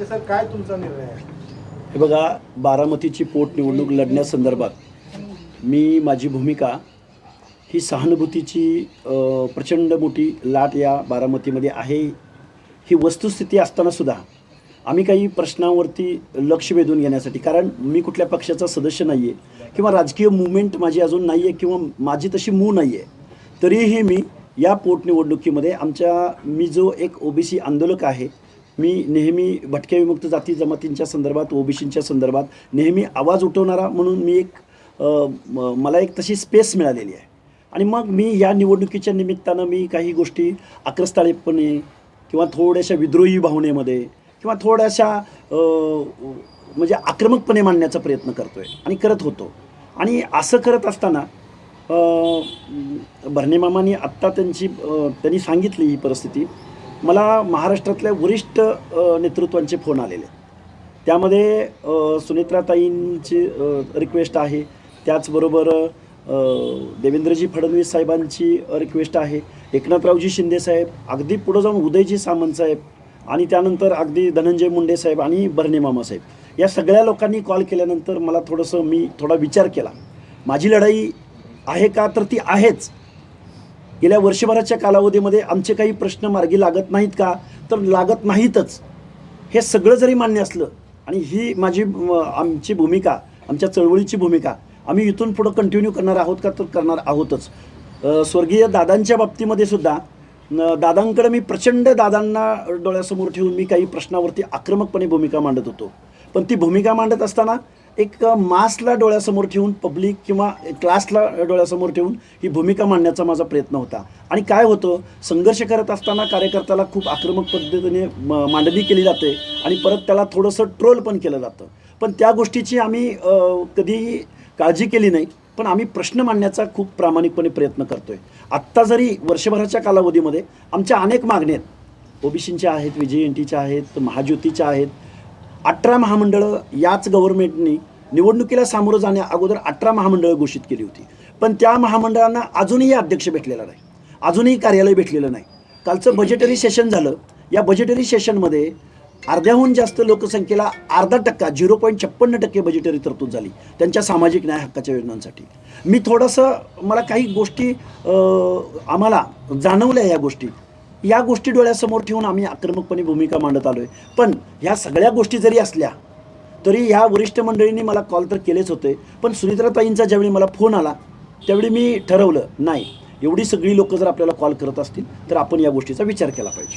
Sir काय तुमचा निर्णय आहे? हे बघा, बारामतीची पोटनिवडणूक लढण्यासंदर्भात माझी भूमिका ही सहानुभूतीची प्रचंड मोठी लाट या बारामतीमध्ये आहे. ही वस्तुस्थिती असतानासुद्धा आम्ही काही प्रश्नांवरती लक्ष वेधून घेण्यासाठी, कारण मी कुठल्या पक्षाचा सदस्य नाही आहे किंवा राजकीय मुवमेंट माझी अजून नाही आहे किंवा माझी तशी मूळ नाही आहे, तरीही मी या पोटनिवडणुकीमध्ये मी जो एक ओबीसी आंदोलक आहे, मी नेहमी भटक्या विमुक्त जाती जमातींच्या संदर्भात, ओबीसींच्या संदर्भात नेहमी आवाज उठवणारा म्हणून मला एक तशी स्पेस मिळालेली आहे. आणि मग मी या निवडणुकीच्या निमित्तानं मी काही गोष्टी आक्रस्ताळेपणे किंवा थोड्याशा विद्रोही भावनेमध्ये किंवा थोड्याशा म्हणजे आक्रमकपणे मांडण्याचा प्रयत्न करतो आहे आणि करत होतो. आणि असं करत असताना भरणेमामांनी आत्ता त्यांनी सांगितली ही परिस्थिती. मला महाराष्ट्रातल्या वरिष्ठ नेतृत्वांचे फोन आलेले. त्यामध्ये सुनेत्राताईंची रिक्वेस्ट आहे, त्याचबरोबर देवेंद्रजी फडणवीस साहेबांची रिक्वेस्ट आहे, एकनाथरावजी शिंदे साहेब, अगदी पुढं जाऊन उदयजी सामंत साहेब, आणि त्यानंतर अगदी धनंजय मुंडे साहेब आणि भरणेमामा साहेब, या सगळ्या लोकांनी कॉल केल्यानंतर मला मी थोडा विचार केला. माझी लढाई आहे का? तर ती आहेच. गेल्या वर्षभराच्या कालावधीमध्ये आमचे काही प्रश्न मार्गी लागत नाहीत का? तर लागत नाहीतच. हे सगळं जरी मान्य असलं आणि ही आमची भूमिका, आमच्या चळवळीची भूमिका आम्ही इथून पुढं कंटिन्यू करणार आहोत का? तर करणार आहोतच. स्वर्गीय दादांच्या बाबतीमध्ये सुद्धा दादांकडे मी प्रचंड दादांना डोळ्यासमोर ठेवून मी काही प्रश्नावरती आक्रमकपणे भूमिका मांडत होतो. पण ती भूमिका मांडत असताना एक मासला डोळ्यासमोर ठेवून, पब्लिक किंवा क्लासला डोळ्यासमोर ठेवून ही भूमिका मांडण्याचा माझा प्रयत्न होता. आणि काय होतं, संघर्ष करत असताना कार्यकर्त्याला खूप आक्रमक पद्धतीने मांडणी केली जाते आणि परत त्याला थोडंसं ट्रोल पण केलं जातं. पण त्या गोष्टीची आम्ही कधीही काळजी केली नाही. पण आम्ही प्रश्न मांडण्याचा खूप प्रामाणिकपणे प्रयत्न करतो आहे. आत्ता जरी वर्षभराच्या कालावधीमध्ये आमच्या अनेक मागण्या आहेत, ओबीसींच्या आहेत, VJNTच्या आहेत, महाज्योतीच्या आहेत. 18 महामंडळं याच गव्हर्नमेंटनी निवडणुकीला सामोरं जाण्या अगोदर 18 महामंडळं घोषित केली होती. पण त्या महामंडळांना अजूनही अध्यक्ष भेटलेला नाही, अजूनही कार्यालय भेटलेलं नाही. कालचं बजेटरी सेशन झालं. या बजेटरी सेशनमध्ये अर्ध्याहून जास्त लोकसंख्येला 0.5% 0.56% बजेटरी तरतूद झाली त्यांच्या सामाजिक न्याय हक्काच्या योजनांसाठी. मला काही गोष्टी आम्हाला जाणवल्या. या गोष्टी डोळ्यासमोर ठेवून आम्ही आक्रमकपणे भूमिका मांडत आलो आहे. पण ह्या सगळ्या गोष्टी जरी असल्या तरी ह्या वरिष्ठ मंडळींनी मला कॉल तर केलेच होते. पण सुनेत्राताईंचा ज्यावेळी मला फोन आला त्यावेळी मी ठरवलं, नाही, एवढी सगळी लोकं जर आपल्याला कॉल करत असतील तर आपण या गोष्टीचा विचार केला पाहिजे.